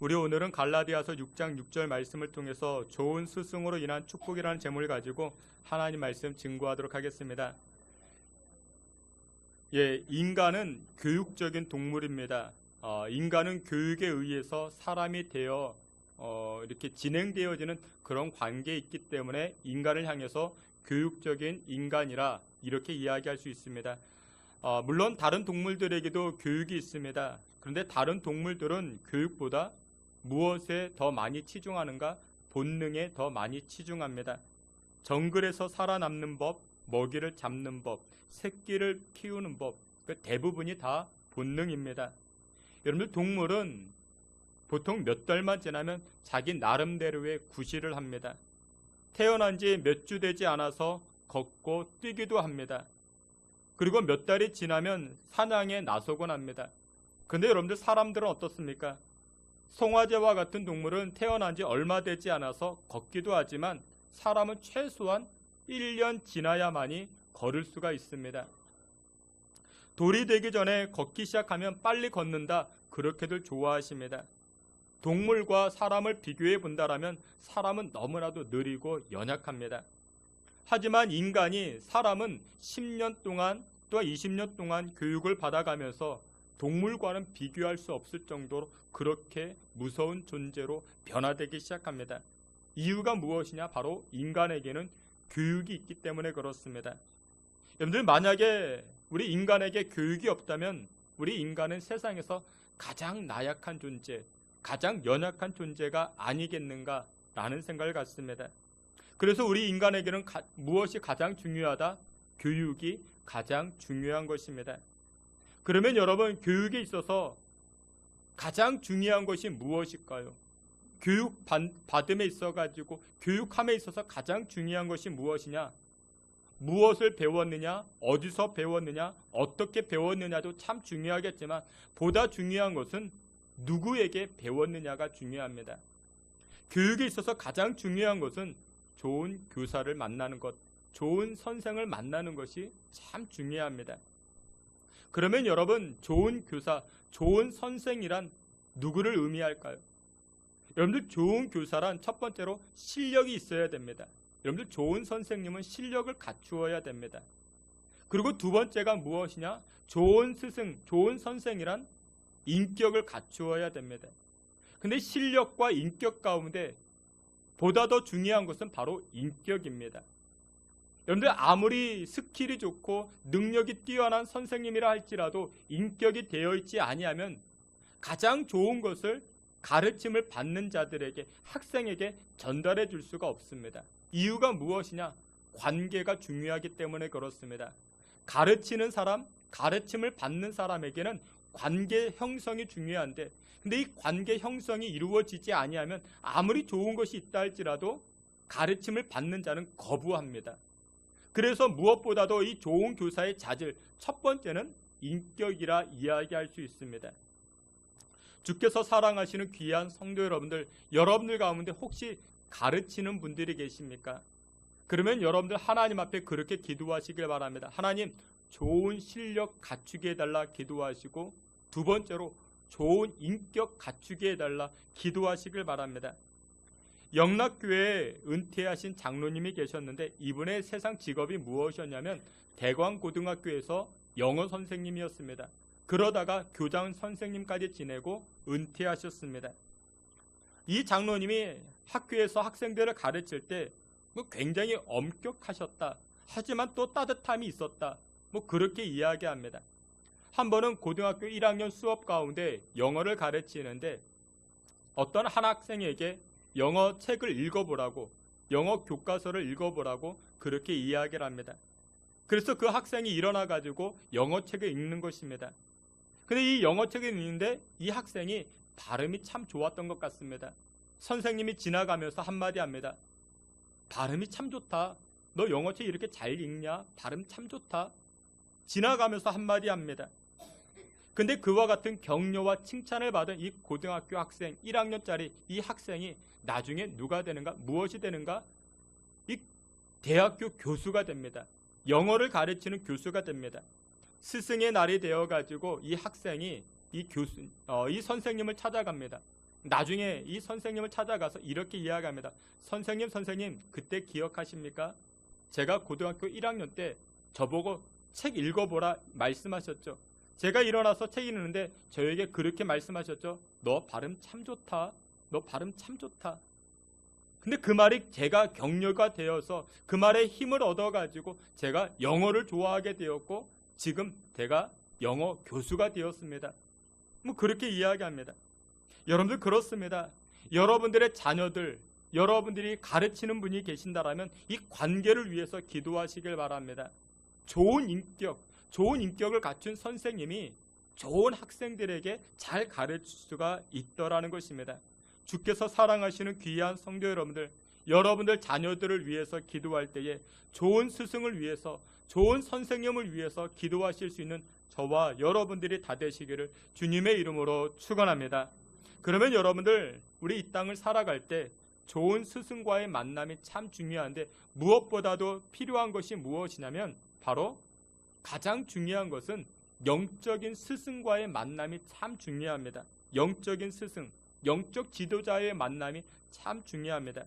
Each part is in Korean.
우리 오늘은 갈라디아서 6장 6절 말씀을 통해서 좋은 스승으로 인한 축복이라는 제목을 가지고 하나님 말씀 증거하도록 하겠습니다. 인간은 교육적인 동물입니다. 인간은 교육에 의해서 사람이 되어 이렇게 진행되어지는 그런 관계에 있기 때문에 인간을 향해서 교육적인 인간이라 이렇게 이야기할 수 있습니다. 물론 다른 동물들에게도 교육이 있습니다. 그런데 다른 동물들은 교육보다 무엇에 더 많이 치중하는가? 본능에 더 많이 치중합니다. 정글에서 살아남는 법, 먹이를 잡는 법, 새끼를 키우는 법, 대부분이 다 본능입니다. 여러분들, 동물은 보통 몇 달만 지나면 자기 나름대로의 구실을 합니다. 태어난 지 몇 주 되지 않아서 걷고 뛰기도 합니다. 그리고 몇 달이 지나면 사냥에 나서곤 합니다. 근데 여러분들, 사람들은 어떻습니까? 송아지와 같은 동물은 태어난 지 얼마 되지 않아서 걷기도 하지만 사람은 최소한 1년 지나야만이 걸을 수가 있습니다. 돌이 되기 전에 걷기 시작하면 빨리 걷는다, 그렇게들 좋아하십니다. 동물과 사람을 비교해 본다라면 사람은 너무나도 느리고 연약합니다. 하지만 사람은 10년 동안 또한 20년 동안 교육을 받아가면서 동물과는 비교할 수 없을 정도로 그렇게 무서운 존재로 변화되기 시작합니다. 이유가 무엇이냐? 바로 인간에게는 교육이 있기 때문에 그렇습니다. 여러분들, 만약에 우리 인간에게 교육이 없다면 우리 인간은 세상에서 가장 나약한 존재, 가장 연약한 존재가 아니겠는가라는 생각을 갖습니다. 그래서 우리 인간에게는 무엇이 가장 중요하다? 교육이 가장 중요한 것입니다. 그러면 여러분, 교육에 있어서 가장 중요한 것이 무엇일까요? 교육 받음에 있어가지고 교육함에 있어서 가장 중요한 것이 무엇이냐? 무엇을 배웠느냐, 어디서 배웠느냐, 어떻게 배웠느냐도 참 중요하겠지만 보다 중요한 것은 누구에게 배웠느냐가 중요합니다. 교육에 있어서 가장 중요한 것은 좋은 교사를 만나는 것, 좋은 선생을 만나는 것이 참 중요합니다. 그러면 여러분, 좋은 교사, 좋은 선생이란 누구를 의미할까요? 여러분들, 좋은 교사란 첫 번째로 실력이 있어야 됩니다. 여러분들, 좋은 선생님은 실력을 갖추어야 됩니다. 그리고 두 번째가 무엇이냐? 좋은 스승, 좋은 선생이란 인격을 갖추어야 됩니다. 근데 실력과 인격 가운데 보다 더 중요한 것은 바로 인격입니다. 여러분들, 아무리 스킬이 좋고 능력이 뛰어난 선생님이라 할지라도 인격이 되어 있지 아니하면 가장 좋은 것을 가르침을 받는 자들에게, 학생에게 전달해 줄 수가 없습니다. 이유가 무엇이냐? 관계가 중요하기 때문에 그렇습니다. 가르치는 사람, 가르침을 받는 사람에게는 관계 형성이 중요한데, 근데 이 관계 형성이 이루어지지 아니하면 아무리 좋은 것이 있다 할지라도 가르침을 받는 자는 거부합니다. 그래서 무엇보다도 이 좋은 교사의 자질, 첫 번째는 인격이라 이야기할 수 있습니다. 주께서 사랑하시는 귀한 성도 여러분들, 여러분들 가운데 혹시 가르치는 분들이 계십니까? 그러면 여러분들 하나님 앞에 그렇게 기도하시길 바랍니다. 하나님, 좋은 실력 갖추게 해달라 기도하시고, 두 번째로 좋은 인격 갖추게 해달라 기도하시길 바랍니다. 영락교회에 은퇴하신 장로님이 계셨는데 이분의 세상 직업이 무엇이었냐면 대광고등학교에서 영어 선생님이었습니다. 그러다가 교장 선생님까지 지내고 은퇴하셨습니다. 이 장로님이 학교에서 학생들을 가르칠 때 굉장히 엄격하셨다, 하지만 또 따뜻함이 있었다, 그렇게 이야기합니다. 한 번은 고등학교 1학년 수업 가운데 영어를 가르치는데 어떤 한 학생에게 영어 책을 읽어보라고, 영어 교과서를 읽어보라고 그렇게 이야기를 합니다. 그래서 그 학생이 일어나가지고 영어 책을 읽는 것입니다. 근데 이 영어 책을 읽는데 이 학생이 발음이 참 좋았던 것 같습니다. 선생님이 지나가면서 한마디 합니다. 발음이 참 좋다. 너 영어 책 이렇게 잘 읽냐? 발음 참 좋다. 지나가면서 한마디 합니다. 근데 그와 같은 격려와 칭찬을 받은 이 고등학교 학생, 1학년짜리 이 학생이 나중에 누가 되는가? 무엇이 되는가? 이 대학교 교수가 됩니다. 영어를 가르치는 교수가 됩니다. 스승의 날이 되어가지고 이 학생이 이 선생님을 찾아갑니다. 나중에 이 선생님을 찾아가서 이렇게 이야기합니다. 선생님, 그때 기억하십니까? 제가 고등학교 1학년 때 저보고 책 읽어보라 말씀하셨죠. 제가 일어나서 책 읽는데 저에게 그렇게 말씀하셨죠. 너 발음 참 좋다. 너 발음 참 좋다. 근데 그 말이 제가 격려가 되어서 그 말에 힘을 얻어가지고 제가 영어를 좋아하게 되었고 지금 제가 영어 교수가 되었습니다. 뭐 그렇게 이야기합니다. 여러분들 그렇습니다. 여러분들의 자녀들, 여러분들이 가르치는 분이 계신다라면 이 관계를 위해서 기도하시길 바랍니다. 좋은 인격을 갖춘 선생님이 좋은 학생들에게 잘 가르칠 수가 있더라는 것입니다. 주께서 사랑하시는 귀한 성도 여러분들, 여러분들 자녀들을 위해서 기도할 때에 좋은 스승을 위해서, 좋은 선생님을 위해서 기도하실 수 있는 저와 여러분들이 다 되시기를 주님의 이름으로 축원합니다. 그러면 여러분들, 우리 이 땅을 살아갈 때 좋은 스승과의 만남이 참 중요한데 무엇보다도 필요한 것이 무엇이냐면 바로 가장 중요한 것은 영적인 스승과의 만남이 참 중요합니다. 영적인 스승, 영적 지도자의 만남이 참 중요합니다.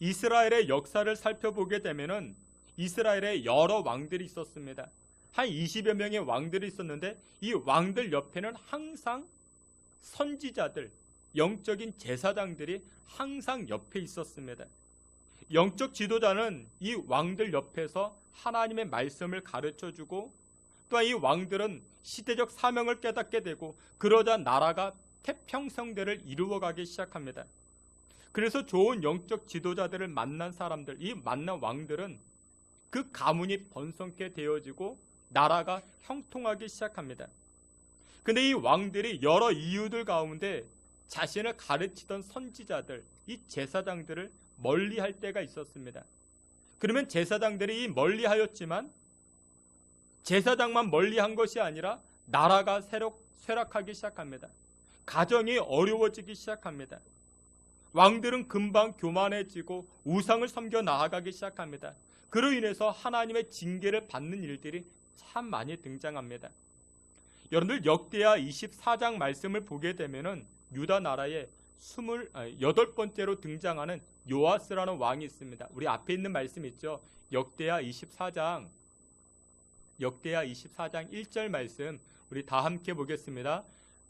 이스라엘의 역사를 살펴보게 되면은 이스라엘에 여러 왕들이 있었습니다. 한 20여 명의 왕들이 있었는데 이 왕들 옆에는 항상 선지자들, 영적인 제사장들이 항상 옆에 있었습니다. 영적 지도자는 이 왕들 옆에서 하나님의 말씀을 가르쳐주고 또한 이 왕들은 시대적 사명을 깨닫게 되고 그러자 나라가 태평성대를 이루어가기 시작합니다. 그래서 좋은 영적 지도자들을 만난 사람들, 이 만난 왕들은 그 가문이 번성케 되어지고 나라가 형통하기 시작합니다. 근데 이 왕들이 여러 이유들 가운데 자신을 가르치던 선지자들, 이 제사장들을 멀리할 때가 있었습니다. 그러면 제사장들이 멀리하였지만 제사장만 멀리한 것이 아니라 나라가 쇠락하기 시작합니다. 가정이 어려워지기 시작합니다. 왕들은 금방 교만해지고 우상을 섬겨 나아가기 시작합니다. 그로 인해서 하나님의 징계를 받는 일들이 참 많이 등장합니다. 여러분들 역대하 24장 말씀을 보게 되면은 유다 나라에 28번째로 등장하는 요아스라는 왕이 있습니다. 우리 앞에 있는 말씀 있죠. 역대하 24장 1절 말씀 우리 다 함께 보겠습니다.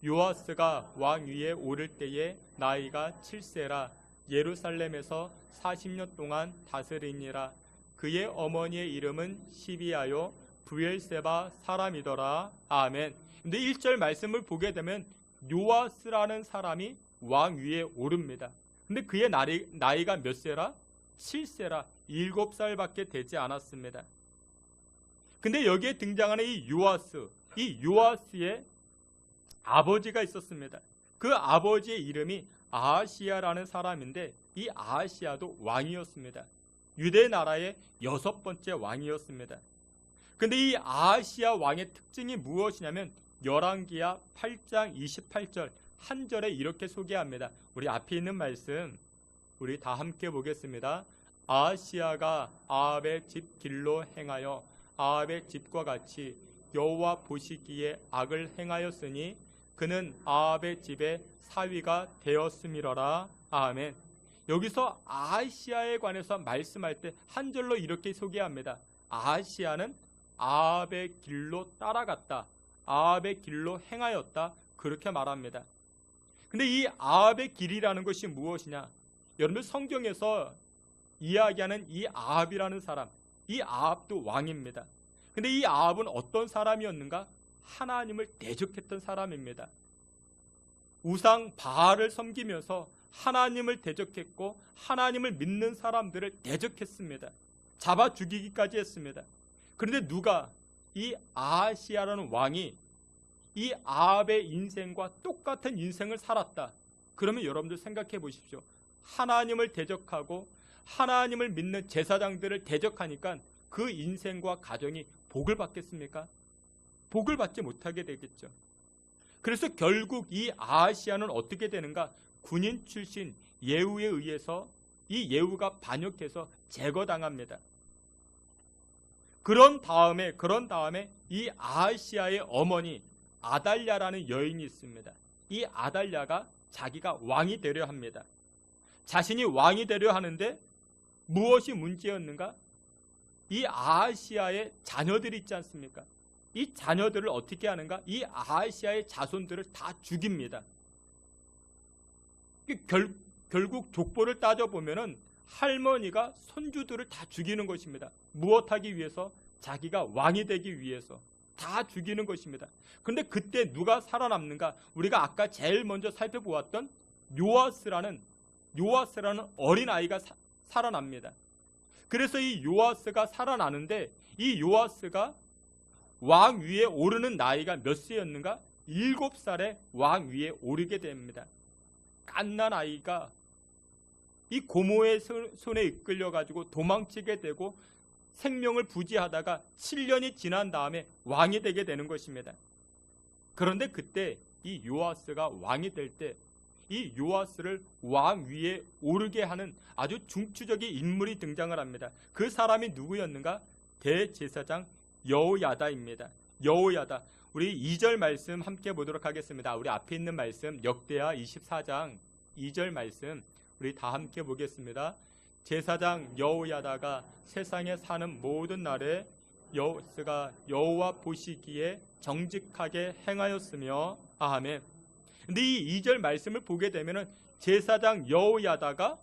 요아스가 왕 위에 오를 때에 나이가 7세라 예루살렘에서 40년 동안 다스리니라. 그의 어머니의 이름은 시비아요 브엘세바 사람이더라. 아멘. 근데 1절 말씀을 보게 되면 요아스라는 사람이 왕 위에 오릅니다. 근데 그의 나이가 몇 세라? 7세라 7살밖에 되지 않았습니다. 근데 여기에 등장하는 이 요아스의 아버지가 있었습니다. 그 아버지의 이름이 아하시야라는 사람인데 이 아하시야도 왕이었습니다. 유대 나라의 6번째 왕이었습니다. 근데 이 아하시야 왕의 특징이 무엇이냐면 열왕기하 8장 28절 한 절에 이렇게 소개합니다. 우리 앞에 있는 말씀 우리 다 함께 보겠습니다. 아하시야가 아합의 집 길로 행하여 아합의 집과 같이 여호와 보시기에 악을 행하였으니 그는 아합의 집에 사위가 되었음이러라. 아멘. 여기서 아하시야에 관해서 말씀할 때 한 절로 이렇게 소개합니다. 아하시야는 아합의 길로 따라갔다. 아합의 길로 행하였다. 그렇게 말합니다. 근데 이 아합의 길이라는 것이 무엇이냐? 여러분들 성경에서 이야기하는 이 아합이라는 사람, 이 아합도 왕입니다. 근데 이 아합은 어떤 사람이었는가? 하나님을 대적했던 사람입니다. 우상 바알을 섬기면서 하나님을 대적했고 하나님을 믿는 사람들을 대적했습니다. 잡아 죽이기까지 했습니다. 그런데 누가 이 아하시야라는 왕이 이 아합의 인생과 똑같은 인생을 살았다. 그러면 여러분들 생각해 보십시오. 하나님을 대적하고 하나님을 믿는 제사장들을 대적하니까 그 인생과 가정이 복을 받겠습니까? 복을 받지 못하게 되겠죠. 그래서 결국 이 아하시야는 어떻게 되는가? 군인 출신 예후에 의해서 이 예후가 반역해서 제거당합니다. 그런 다음에 이 아하시야의 어머니 아달랴라는 여인이 있습니다. 이 아달랴가 자기가 왕이 되려 합니다. 자신이 왕이 되려 하는데 무엇이 문제였는가? 이 아하시아의 자녀들이 있지 않습니까? 이 자녀들을 어떻게 하는가? 이 아하시아의 자손들을 다 죽입니다. 결국 족보를 따져보면은 할머니가 손주들을 다 죽이는 것입니다. 무엇하기 위해서? 자기가 왕이 되기 위해서 다 죽이는 것입니다. 그런데 그때 누가 살아남는가? 우리가 아까 제일 먼저 살펴보았던 요아스라는 어린아이가 살아납니다. 그래서 이 요아스가 살아나는데 이 요아스가 왕 위에 오르는 나이가 몇 세였는가? 7살에 왕 위에 오르게 됩니다. 갓난 아이가 이 고모의 손에 이끌려가지고 도망치게 되고 생명을 부지하다가 7년이 지난 다음에 왕이 되게 되는 것입니다. 그런데 그때 이 요아스가 왕이 될 때 이 요아스를 왕 위에 오르게 하는 아주 중추적인 인물이 등장을 합니다. 그 사람이 누구였는가? 대제사장 여호야다입니다. 여호야다. 우리 2절 말씀 함께 보도록 하겠습니다. 우리 앞에 있는 말씀 역대하 24장 2절 말씀 우리 다 함께 보겠습니다. 제사장 여호야다가 세상에 사는 모든 날에 여호스가 여호와 보시기에 정직하게 행하였으며 아멘. 근데 이 2절 말씀을 보게 되면은 제사장 여호야다가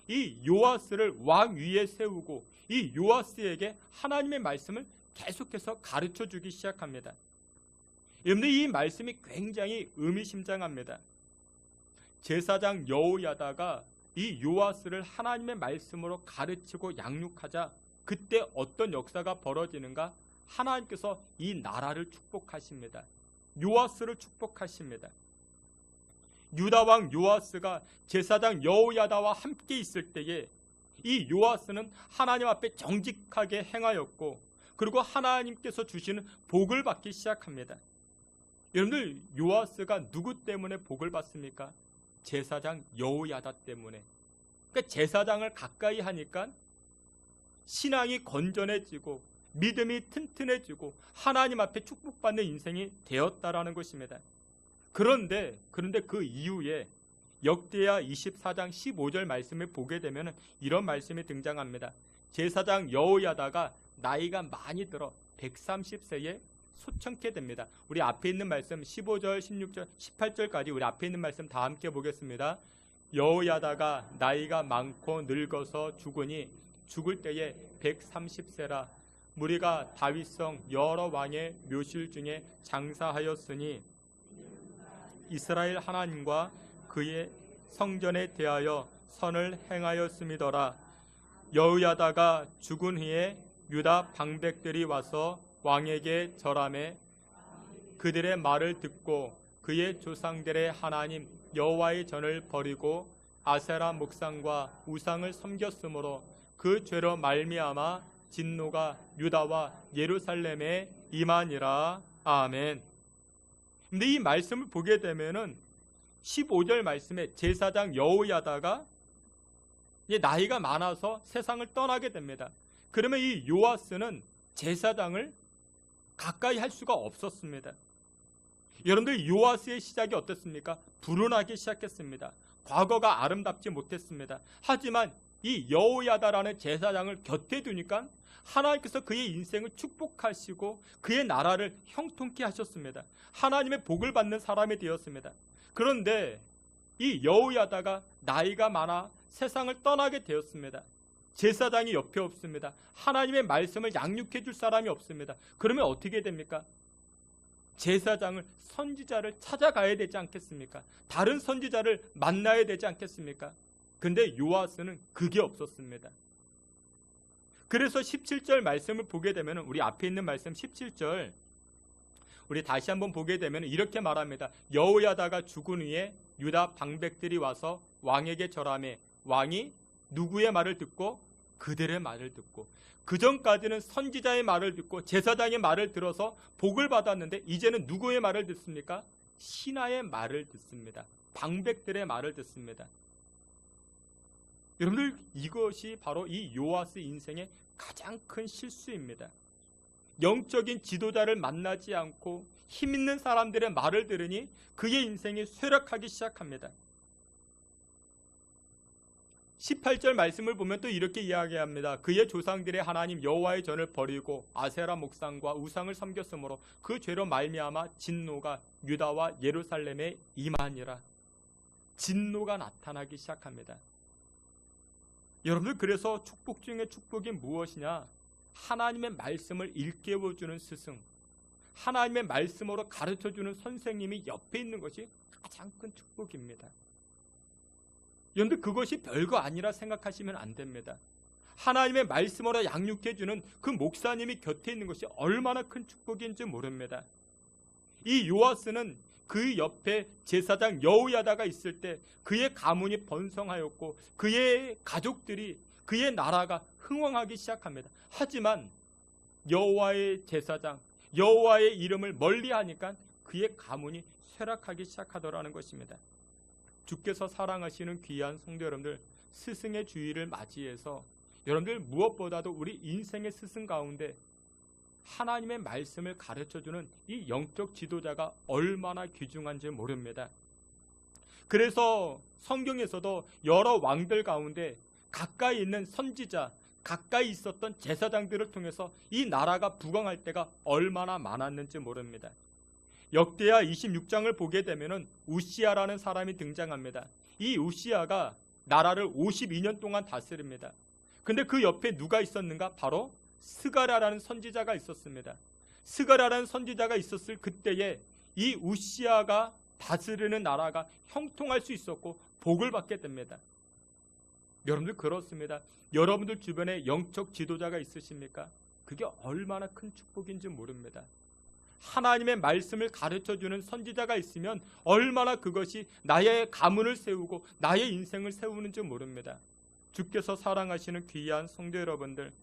이 요아스를 왕 위에 세우고 이 요아스에게 하나님의 말씀을 계속해서 가르쳐 주기 시작합니다. 여러분들 이 말씀이 굉장히 의미심장합니다. 제사장 여호야다가 이 요아스를 하나님의 말씀으로 가르치고 양육하자 그때 어떤 역사가 벌어지는가? 하나님께서 이 나라를 축복하십니다. 요아스를 축복하십니다. 유다왕 요아스가 제사장 여호야다와 함께 있을 때에 이 요아스는 하나님 앞에 정직하게 행하였고 그리고 하나님께서 주시는 복을 받기 시작합니다. 여러분들 요아스가 누구 때문에 복을 받습니까? 제사장 여호야다 때문에. 그러니까 제사장을 가까이 하니까 신앙이 건전해지고 믿음이 튼튼해지고 하나님 앞에 축복받는 인생이 되었다라는 것입니다. 그런데 그 이후에 역대하 24장 15절 말씀을 보게 되면 이런 말씀이 등장합니다. 제사장 여호야다가 나이가 많이 들어 130세에 소천케 됩니다. 우리 앞에 있는 말씀 15절, 16절, 18절까지 우리 앞에 있는 말씀 다 함께 보겠습니다. 여호야다가 나이가 많고 늙어서 죽으니 죽을 때에 130세라 무리가 다윗성 여러 왕의 묘실 중에 장사하였으니 이스라엘 하나님과 그의 성전에 대하여 선을 행하였음이더라. 여호야다가 죽은 후에 유다 방백들이 와서 왕에게 절하매 그들의 말을 듣고 그의 조상들의 하나님 여호와의 전을 버리고 아세라 목상과 우상을 섬겼으므로 그 죄로 말미암아 진노가 유다와 예루살렘에 임하니라. 아멘. 근데 이 말씀을 보게 되면은 15절 말씀에 제사장 여호야다가 이제 나이가 많아서 세상을 떠나게 됩니다. 그러면 이 요아스는 제사장을 가까이 할 수가 없었습니다. 여러분들 요아스의 시작이 어땠습니까? 불운하기 시작했습니다. 과거가 아름답지 못했습니다. 하지만 이 여호야다라는 제사장을 곁에 두니까 하나님께서 그의 인생을 축복하시고 그의 나라를 형통케 하셨습니다. 하나님의 복을 받는 사람이 되었습니다. 그런데 이 여호야다가 나이가 많아 세상을 떠나게 되었습니다. 제사장이 옆에 없습니다. 하나님의 말씀을 양육해 줄 사람이 없습니다. 그러면 어떻게 됩니까? 제사장을 선지자를 찾아가야 되지 않겠습니까? 다른 선지자를 만나야 되지 않겠습니까? 근데 요아스는 그게 없었습니다. 그래서 17절 말씀을 보게 되면 우리 앞에 있는 말씀 17절 우리 다시 한번 보게 되면 이렇게 말합니다. 여호야다가 죽은 후에 유다 방백들이 와서 왕에게 절하매 왕이 누구의 말을 듣고 그들의 말을 듣고 그 전까지는 선지자의 말을 듣고 제사장의 말을 들어서 복을 받았는데 이제는 누구의 말을 듣습니까? 신하의 말을 듣습니다. 방백들의 말을 듣습니다. 여러분들 이것이 바로 이 요아스 인생의 가장 큰 실수입니다. 영적인 지도자를 만나지 않고 힘 있는 사람들의 말을 들으니 그의 인생이 쇠락하기 시작합니다. 18절 말씀을 보면 또 이렇게 이야기합니다. 그의 조상들의 하나님 여호와의 전을 버리고 아세라 목상과 우상을 섬겼으므로 그 죄로 말미암아 진노가 유다와 예루살렘에 임하니라. 진노가 나타나기 시작합니다. 여러분들, 그래서 축복 중에 축복이 무엇이냐? 하나님의 말씀을 일깨워주는 스승, 하나님의 말씀으로 가르쳐주는 선생님이 옆에 있는 것이 가장 큰 축복입니다. 여러분들, 그것이 별거 아니라 생각하시면 안 됩니다. 하나님의 말씀으로 양육해주는 그 목사님이 곁에 있는 것이 얼마나 큰 축복인지 모릅니다. 이 요아스는 그 옆에 제사장 여호야다가 있을 때 그의 가문이 번성하였고 그의 가족들이, 그의 나라가 흥왕하기 시작합니다. 하지만 여호와의 제사장, 여호와의 이름을 멀리하니까 그의 가문이 쇠락하기 시작하더라는 것입니다. 주께서 사랑하시는 귀한 성도 여러분들, 스승의 주의를 맞이해서 여러분들 무엇보다도 우리 인생의 스승 가운데 하나님의 말씀을 가르쳐주는 이 영적 지도자가 얼마나 귀중한지 모릅니다. 그래서 성경에서도 여러 왕들 가운데 가까이 있는 선지자, 가까이 있었던 제사장들을 통해서 이 나라가 부강할 때가 얼마나 많았는지 모릅니다. 역대하 26장을 보게 되면은 우시아라는 사람이 등장합니다. 이 우시아가 나라를 52년 동안 다스립니다. 근데 그 옆에 누가 있었는가? 바로 스가랴라는 선지자가 있었습니다. 스가랴라는 선지자가 있었을 그때에 이 우시아가 다스리는 나라가 형통할 수 있었고 복을 받게 됩니다. 여러분들, 그렇습니다. 여러분들 주변에 영적 지도자가 있으십니까? 그게 얼마나 큰 축복인지 모릅니다. 하나님의 말씀을 가르쳐주는 선지자가 있으면 얼마나 그것이 나의 가문을 세우고 나의 인생을 세우는지 모릅니다. 주께서 사랑하시는 귀한 성도 여러분들,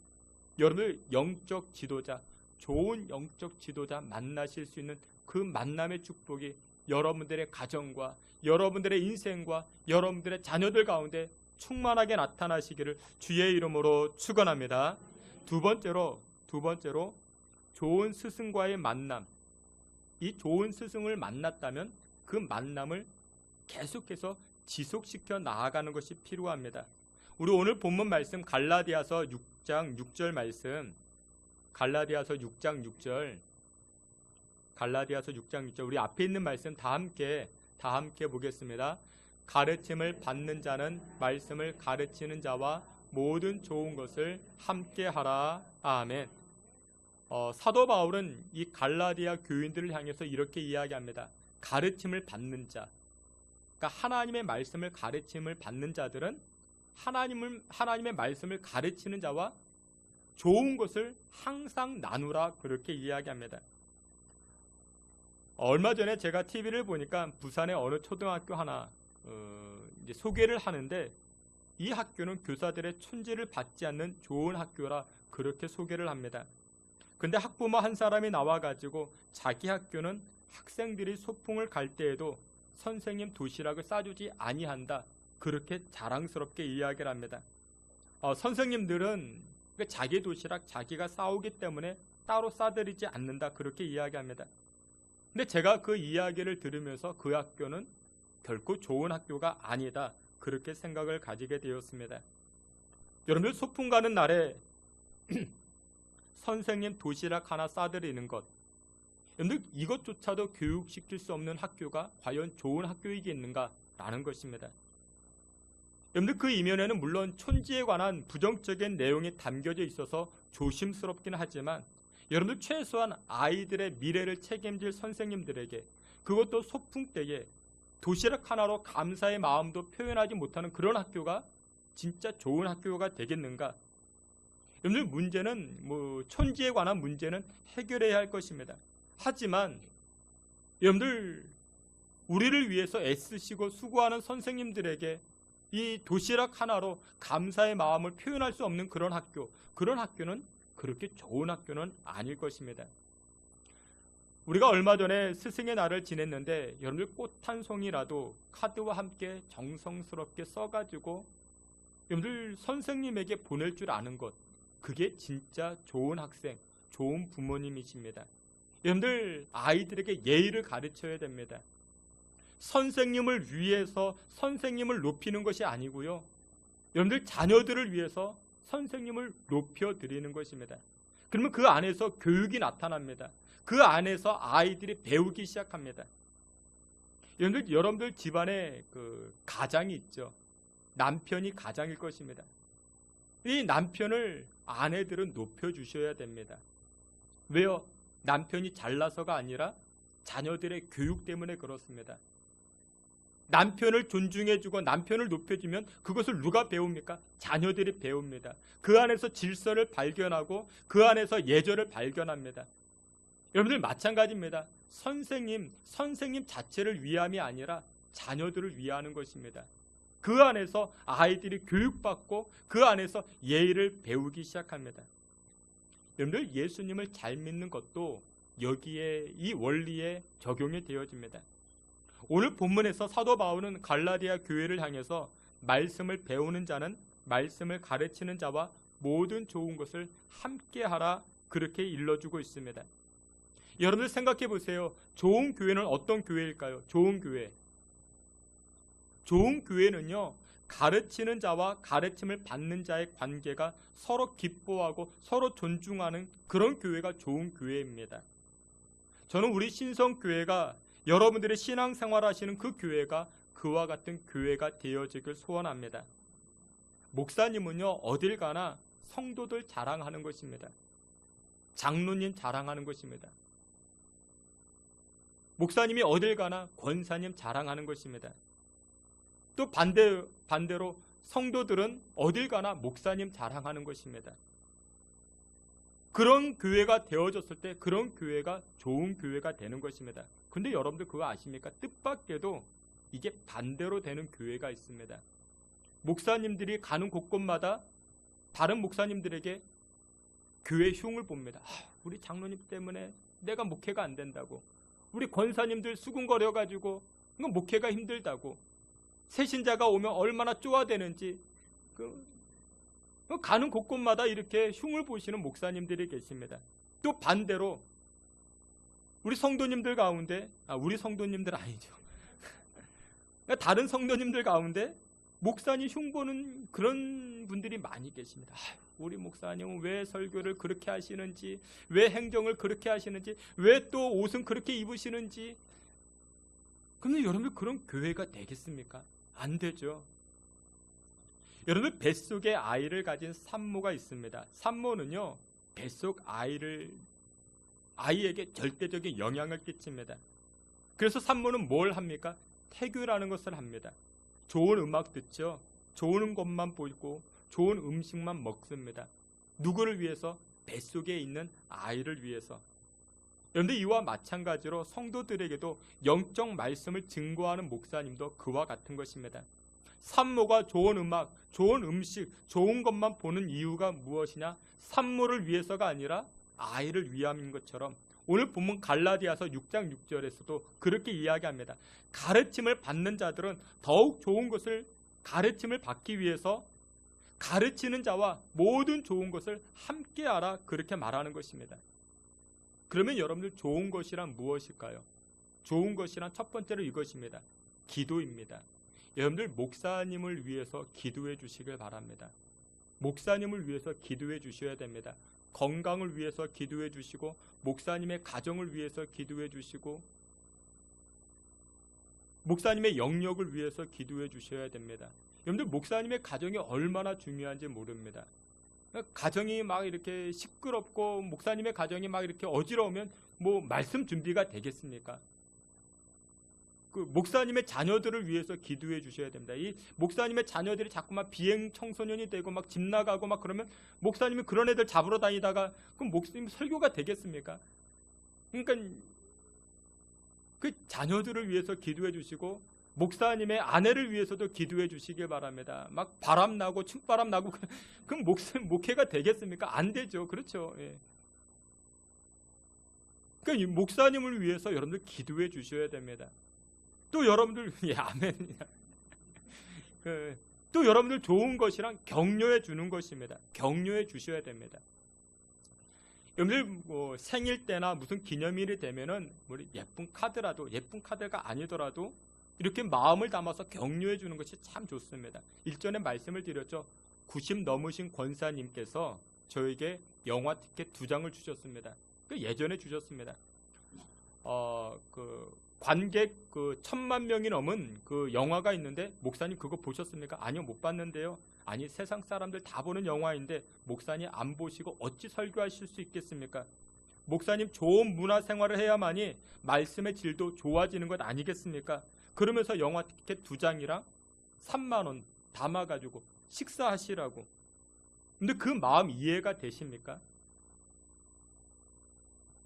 여러분들 영적 지도자, 좋은 영적 지도자 만나실 수 있는 그 만남의 축복이 여러분들의 가정과 여러분들의 인생과 여러분들의 자녀들 가운데 충만하게 나타나시기를 주의 이름으로 축원합니다. 두 번째로 좋은 스승과의 만남, 이 좋은 스승을 만났다면 그 만남을 계속해서 지속시켜 나아가는 것이 필요합니다. 우리 오늘 본문 말씀 갈라디아서 6장 6절 말씀, 갈라디아서 6장 6절, 갈라디아서 6장 6절, 우리 앞에 있는 말씀 다 함께 보겠습니다. 가르침을 받는 자는 말씀을 가르치는 자와 모든 좋은 것을 함께 하라. 아멘. 사도 바울은 이 갈라디아 교인들을 향해서 이렇게 이야기합니다. 가르침을 받는 자, 그러니까 하나님의 말씀을 가르침을 받는 자들은 하나님의 말씀을 가르치는 자와 좋은 것을 항상 나누라, 그렇게 이야기합니다. 얼마 전에 제가 TV를 보니까 부산의 어느 초등학교 하나 이제 소개를 하는데, 이 학교는 교사들의 춘지를 받지 않는 좋은 학교라 그렇게 소개를 합니다. 근데 학부모 한 사람이 나와가지고 자기 학교는 학생들이 소풍을 갈 때에도 선생님 도시락을 싸주지 아니한다, 그렇게 자랑스럽게 이야기를 합니다. 선생님들은 자기 도시락 자기가 싸오기 때문에 따로 싸드리지 않는다, 그렇게 이야기합니다. 근데 제가 그 이야기를 들으면서 그 학교는 결코 좋은 학교가 아니다, 그렇게 생각을 가지게 되었습니다. 여러분들, 소풍 가는 날에 선생님 도시락 하나 싸드리는 것, 여러분들 이것조차도 교육시킬 수 없는 학교가 과연 좋은 학교이겠는가라는 것입니다. 여러분들, 그 이면에는 물론 촌지에 관한 부정적인 내용이 담겨져 있어서 조심스럽긴 하지만, 여러분들 최소한 아이들의 미래를 책임질 선생님들에게, 그것도 소풍 때에 도시락 하나로 감사의 마음도 표현하지 못하는 그런 학교가 진짜 좋은 학교가 되겠는가? 여러분들, 문제는 촌지에 관한 문제는 해결해야 할 것입니다. 하지만 여러분들, 우리를 위해서 애쓰시고 수고하는 선생님들에게 이 도시락 하나로 감사의 마음을 표현할 수 없는 그런 학교는 그렇게 좋은 학교는 아닐 것입니다. 우리가 얼마 전에 스승의 날을 지냈는데, 여러분들 꽃 한 송이라도 카드와 함께 정성스럽게 써가지고 여러분들 선생님에게 보낼 줄 아는 것, 그게 진짜 좋은 학생, 좋은 부모님이십니다. 여러분들, 아이들에게 예의를 가르쳐야 됩니다. 선생님을 위해서 선생님을 높이는 것이 아니고요, 여러분들 자녀들을 위해서 선생님을 높여드리는 것입니다. 그러면 그 안에서 교육이 나타납니다. 그 안에서 아이들이 배우기 시작합니다. 여러분들 집안에 그 가장이 있죠. 남편이 가장일 것입니다. 이 남편을 아내들은 높여주셔야 됩니다. 왜요? 남편이 잘나서가 아니라 자녀들의 교육 때문에 그렇습니다. 남편을 존중해주고 남편을 높여주면 그것을 누가 배웁니까? 자녀들이 배웁니다. 그 안에서 질서를 발견하고 그 안에서 예절을 발견합니다. 여러분들 마찬가지입니다. 선생님 자체를 위함이 아니라 자녀들을 위하는 것입니다. 그 안에서 아이들이 교육받고 그 안에서 예의를 배우기 시작합니다. 여러분들 예수님을 잘 믿는 것도 여기에 이 원리에 적용이 되어집니다. 오늘 본문에서 사도 바울은 갈라디아 교회를 향해서 말씀을 배우는 자는 말씀을 가르치는 자와 모든 좋은 것을 함께하라 그렇게 일러주고 있습니다. 여러분들 생각해 보세요. 좋은 교회는 어떤 교회일까요? 좋은 교회는요, 가르치는 자와 가르침을 받는 자의 관계가 서로 기뻐하고 서로 존중하는 그런 교회가 좋은 교회입니다. 저는 우리 신성교회가 여러분들의 신앙생활 하시는 그 교회가 그와 같은 교회가 되어지길 소원합니다. 목사님은요, 어딜 가나 성도들 자랑하는 것입니다. 장로님 자랑하는 것입니다. 목사님이 어딜 가나 권사님 자랑하는 것입니다. 또 반대로 성도들은 어딜 가나 목사님 자랑하는 것입니다. 그런 교회가 되어졌을 때 그런 교회가 좋은 교회가 되는 것입니다. 근데 여러분들 그거 아십니까? 뜻밖에도 이게 반대로 되는 교회가 있습니다. 목사님들이 가는 곳곳마다 다른 목사님들에게 교회 흉을 봅니다. 우리 장로님 때문에 내가 목회가 안 된다고. 우리 권사님들 수군거려가지고 목회가 힘들다고. 새신자가 오면 얼마나 쪼아대는지 가는 곳곳마다 이렇게 흉을 보시는 목사님들이 계십니다. 또 반대로 우리 성도님들 가운데 우리 성도님들 아니죠. 다른 성도님들 가운데 목사님 흉보는 그런 분들이 많이 계십니다. 우리 목사님은 왜 설교를 그렇게 하시는지, 왜 행정을 그렇게 하시는지, 왜 또 옷은 그렇게 입으시는지. 그런데 여러분 그런 교회가 되겠습니까? 안 되죠. 여러분 뱃속에 아이를 가진 산모가 있습니다. 산모는요, 뱃속 아이에게 절대적인 영향을 끼칩니다. 그래서 산모는 뭘 합니까? 태교라는 것을 합니다. 좋은 음악 듣죠. 좋은 것만 보고 좋은 음식만 먹습니다. 누구를 위해서? 뱃속에 있는 아이를 위해서. 그런데 이와 마찬가지로 성도들에게도 영적 말씀을 증거하는 목사님도 그와 같은 것입니다. 산모가 좋은 음악, 좋은 음식, 좋은 것만 보는 이유가 무엇이냐? 산모를 위해서가 아니라 아이를 위함인 것처럼 오늘 본문 갈라디아서 6장 6절에서도 그렇게 이야기합니다. 가르침을 받는 자들은 더욱 좋은 것을 가르침을 받기 위해서 가르치는 자와 모든 좋은 것을 함께하라 그렇게 말하는 것입니다. 그러면 여러분들 좋은 것이란 무엇일까요? 좋은 것이란 첫 번째로 이것입니다. 기도입니다. 여러분들 목사님을 위해서 기도해 주시길 바랍니다. 목사님을 위해서 기도해 주셔야 됩니다. 건강을 위해서 기도해 주시고 목사님의 가정을 위해서 기도해 주시고 목사님의 영역을 위해서 기도해 주셔야 됩니다. 여러분들 목사님의 가정이 얼마나 중요한지 모릅니다. 가정이 막 이렇게 시끄럽고 목사님의 가정이 막 이렇게 어지러우면 뭐 말씀 준비가 되겠습니까? 그 목사님의 자녀들을 위해서 기도해 주셔야 됩니다. 이 목사님의 자녀들이 자꾸만 비행 청소년이 되고 막 집 나가고 막 그러면 목사님이 그런 애들 잡으러 다니다가 그럼 목사님 설교가 되겠습니까? 그러니까 그 자녀들을 위해서 기도해 주시고 목사님의 아내를 위해서도 기도해 주시길 바랍니다. 막 바람 나고 춤바람 나고 그럼 목회가 되겠습니까? 안 되죠. 그렇죠. 예. 그러니까 이 목사님을 위해서 여러분들 기도해 주셔야 됩니다. 또 여러분들 아멘. 또 여러분들 좋은 것이랑 격려해 주는 것입니다. 격려해 주셔야 됩니다. 여러분들 뭐 생일 때나 무슨 기념일이 되면은 우리 예쁜 카드가 아니더라도 이렇게 마음을 담아서 격려해 주는 것이 참 좋습니다. 일전에 말씀을 드렸죠. 90 넘으신 권사님께서 저에게 영화 티켓 2장을 주셨습니다. 예전에 주셨습니다. 관객 1000만 명이 넘은 그 영화가 있는데 목사님 그거 보셨습니까? 아니요, 못 봤는데요. 아니, 세상 사람들 다 보는 영화인데 목사님 안 보시고 어찌 설교하실 수 있겠습니까? 목사님 좋은 문화 생활을 해야만이 말씀의 질도 좋아지는 것 아니겠습니까? 그러면서 영화 티켓 2장이랑 3만 원 담아가지고 식사하시라고. 근데 그 마음 이해가 되십니까?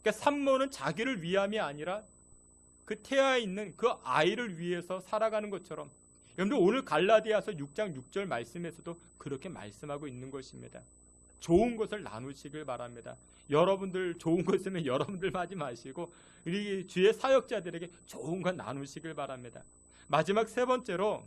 그러니까 산모는 자기를 위함이 아니라 그 태아에 있는 그 아이를 위해서 살아가는 것처럼, 여러분들 오늘 갈라디아서 6장 6절 말씀에서도 그렇게 말씀하고 있는 것입니다. 좋은 것을 나누시길 바랍니다. 여러분들 좋은 것이면 여러분들 하지 마시고 우리 주의 사역자들에게 좋은 것 나누시길 바랍니다. 마지막 세 번째로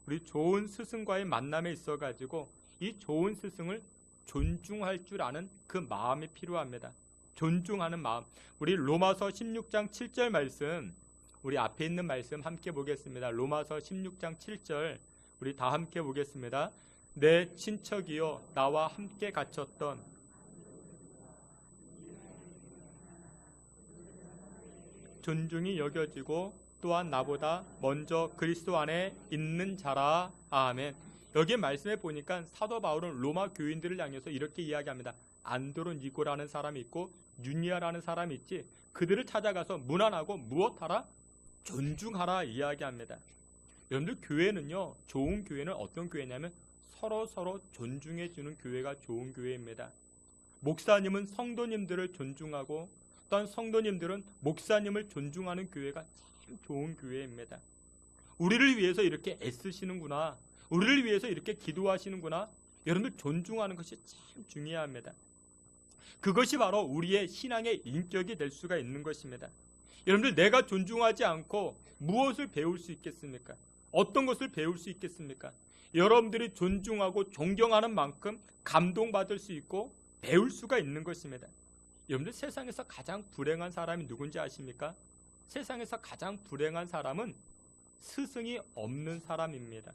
우리 좋은 스승과의 만남에 있어가지고 이 좋은 스승을 존중할 줄 아는 그 마음이 필요합니다. 존중하는 마음. 우리 로마서 16장 7절 말씀, 우리 앞에 있는 말씀 함께 보겠습니다. 로마서 16장 7절 우리 다 함께 보겠습니다. 내 친척이요 나와 함께 갇혔던 존중이 여겨지고 또한 나보다 먼저 그리스도 안에 있는 자라. 아멘. 여기 말씀에 보니까 사도 바울은 로마 교인들을 향해서 이렇게 이야기합니다. 안드로니고라는 사람이 있고 유니아라는 사람이 있지. 그들을 찾아가서 문안하고 무엇하라? 존중하라 이야기합니다. 여러분들 교회는요, 좋은 교회는 어떤 교회냐면 서로 존중해 주는 교회가 좋은 교회입니다. 목사님은 성도님들을 존중하고 또한 성도님들은 목사님을 존중하는 교회가 참 좋은 교회입니다. 우리를 위해서 이렇게 애쓰시는구나, 우리를 위해서 이렇게 기도하시는구나, 여러분들 존중하는 것이 참 중요합니다. 그것이 바로 우리의 신앙의 인격이 될 수가 있는 것입니다. 여러분들 내가 존중하지 않고 무엇을 배울 수 있겠습니까? 어떤 것을 배울 수 있겠습니까? 여러분들이 존중하고 존경하는 만큼 감동받을 수 있고 배울 수가 있는 것입니다. 여러분들 세상에서 가장 불행한 사람이 누군지 아십니까? 세상에서 가장 불행한 사람은 스승이 없는 사람입니다.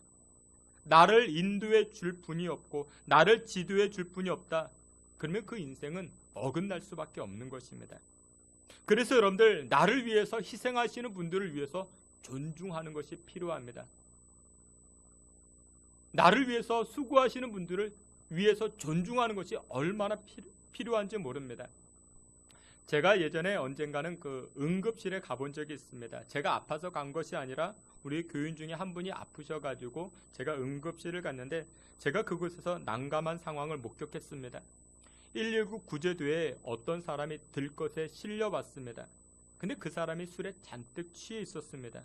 나를 인도해 줄 분이 없고 나를 지도해 줄 분이 없다. 그러면 그 인생은 어긋날 수밖에 없는 것입니다. 그래서 여러분들 나를 위해서 희생하시는 분들을 위해서 존중하는 것이 필요합니다. 나를 위해서 수고하시는 분들을 위해서 존중하는 것이 얼마나 필요한지 모릅니다. 제가 예전에 언젠가는 그 응급실에 가본 적이 있습니다. 제가 아파서 간 것이 아니라 우리 교인 중에 한 분이 아프셔가지고 제가 응급실을 갔는데 제가 그곳에서 난감한 상황을 목격했습니다. 119 구조대에 어떤 사람이 들것에 실려왔습니다. 근데 그 사람이 술에 잔뜩 취해 있었습니다.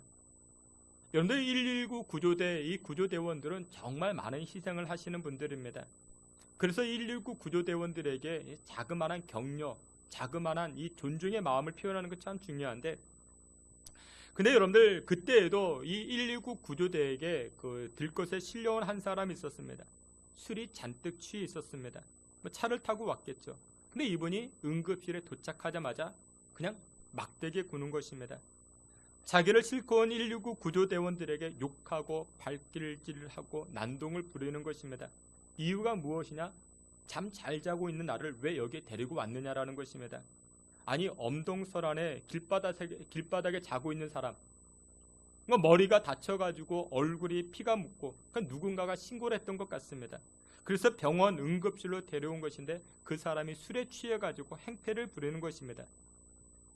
여러분들 119 구조대, 이 구조대원들은 정말 많은 희생을 하시는 분들입니다. 그래서 119 구조대원들에게 자그마한 격려, 자그마한 이 존중의 마음을 표현하는 것 참 중요한데, 근데 여러분들 그때에도 이 119 구조대에게 그 들것에 실려온 한 사람이 있었습니다. 술이 잔뜩 취해 있었습니다. 차를 타고 왔겠죠. 근데 이분이 응급실에 도착하자마자 그냥 막대기에 구는 것입니다. 자기를 싣고 온 119 구조대원들에게 욕하고 발길질하고 난동을 부리는 것입니다. 이유가 무엇이냐? 잠 잘 자고 있는 나를 왜 여기에 데리고 왔느냐라는 것입니다. 아니, 엄동설안에 길바닥에 자고 있는 사람, 머리가 다쳐가지고 얼굴이 피가 묻고 누군가가 신고를 했던 것 같습니다. 그래서 병원 응급실로 데려온 것인데 그 사람이 술에 취해가지고 행패를 부리는 것입니다.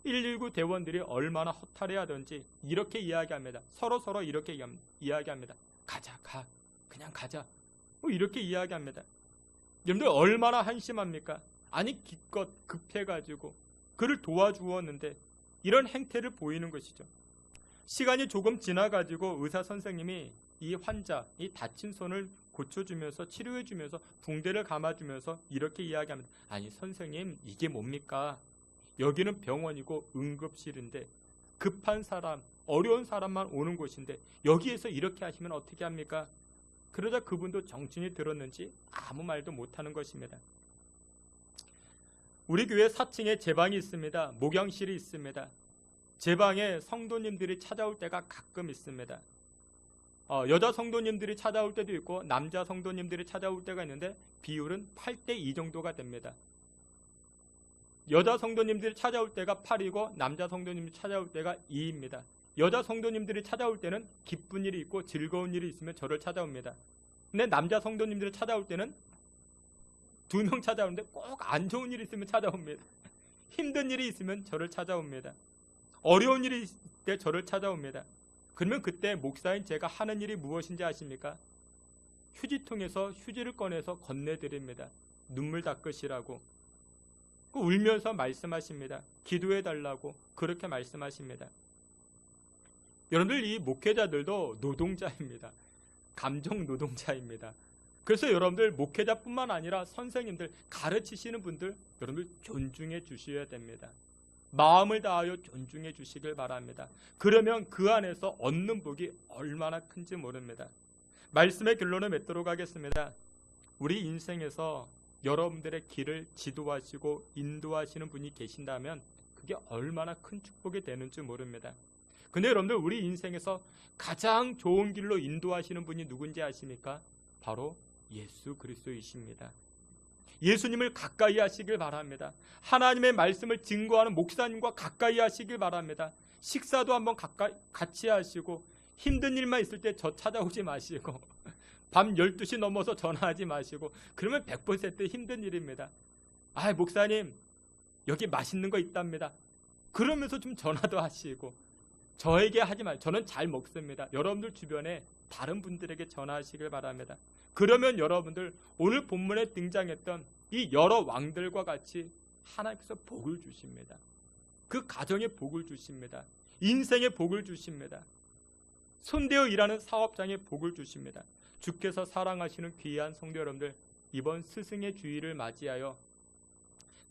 119 대원들이 얼마나 허탈해하던지 이렇게 이야기합니다. 서로 이렇게 이야기합니다. 가자, 그냥 가자. 이렇게 이야기합니다. 여러분들 얼마나 한심합니까? 아니, 기껏 급해가지고 그를 도와주었는데 이런 행태를 보이는 것이죠. 시간이 조금 지나가지고 의사 선생님이 이 환자, 이 다친 손을 고쳐주면서 치료해주면서 붕대를 감아주면서 이렇게 이야기합니다. 아니 선생님, 이게 뭡니까? 여기는 병원이고 응급실인데 급한 사람, 어려운 사람만 오는 곳인데 여기에서 이렇게 하시면 어떻게 합니까? 그러자 그분도 정신이 들었는지 아무 말도 못하는 것입니다. 우리 교회 4층에 제 방이 있습니다. 목양실이 있습니다. 제 방에 성도님들이 찾아올 때가 가끔 있습니다. 여자 성도님들이 찾아올 때도 있고 남자 성도님들이 찾아올 때가 있는데 비율은 8대2 정도가 됩니다. 여자 성도님들이 찾아올 때가 8이고 남자 성도님들이 찾아올 때가 2입니다. 여자 성도님들이 찾아올 때는 기쁜 일이 있고 즐거운 일이 있으면 저를 찾아옵니다. 근데 남자 성도님들이 찾아올 때는 2명 찾아오는데 꼭 안 좋은 일이 있으면 찾아옵니다. 힘든 일이 있으면 저를 찾아옵니다. 어려운 일이 있을 때 저를 찾아옵니다. 그러면 그때 목사인 제가 하는 일이 무엇인지 아십니까? 휴지통에서 휴지를 꺼내서 건네드립니다. 눈물 닦으시라고. 울면서 말씀하십니다. 기도해달라고 그렇게 말씀하십니다. 여러분들, 이 목회자들도 노동자입니다. 감정 노동자입니다. 그래서 여러분들 목회자뿐만 아니라 선생님들, 가르치시는 분들 여러분들 존중해 주셔야 됩니다. 마음을 다하여 존중해 주시길 바랍니다. 그러면 그 안에서 얻는 복이 얼마나 큰지 모릅니다. 말씀의 결론을 맺도록 하겠습니다. 우리 인생에서 여러분들의 길을 지도하시고 인도하시는 분이 계신다면 그게 얼마나 큰 축복이 되는지 모릅니다. 근데 여러분들, 우리 인생에서 가장 좋은 길로 인도하시는 분이 누군지 아십니까? 바로 예수 그리스도이십니다. 예수님을 가까이 하시길 바랍니다. 하나님의 말씀을 증거하는 목사님과 가까이 하시길 바랍니다. 식사도 한번 같이 하시고, 힘든 일만 있을 때 저 찾아오지 마시고, 밤 12시 넘어서 전화하지 마시고, 그러면 100% 힘든 일입니다. 목사님 여기 맛있는 거 있답니다. 그러면서 좀 전화도 하시고, 저에게 하지 말고, 저는 잘 먹습니다. 여러분들 주변에 다른 분들에게 전화하시길 바랍니다. 그러면 여러분들 오늘 본문에 등장했던 이 여러 왕들과 같이 하나님께서 복을 주십니다. 그 가정에 복을 주십니다. 인생에 복을 주십니다. 손대어 일하는 사업장에 복을 주십니다. 주께서 사랑하시는 귀한 성도 여러분들, 이번 스승의 주일을 맞이하여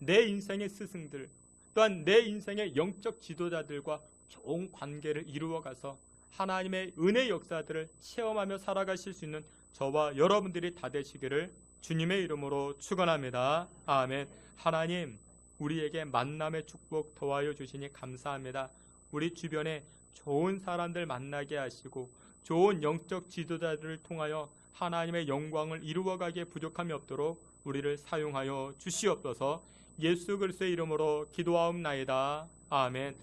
내 인생의 스승들, 또한 내 인생의 영적 지도자들과 좋은 관계를 이루어가서 하나님의 은혜 역사들을 체험하며 살아가실 수 있는 저와 여러분들이 다 되시기를 주님의 이름으로 축원합니다. 아멘. 하나님, 우리에게 만남의 축복 더하여 주시니 감사합니다. 우리 주변에 좋은 사람들 만나게 하시고 좋은 영적 지도자들을 통하여 하나님의 영광을 이루어가기에 부족함이 없도록 우리를 사용하여 주시옵소서. 예수 그리스도의 이름으로 기도하옵나이다. 아멘.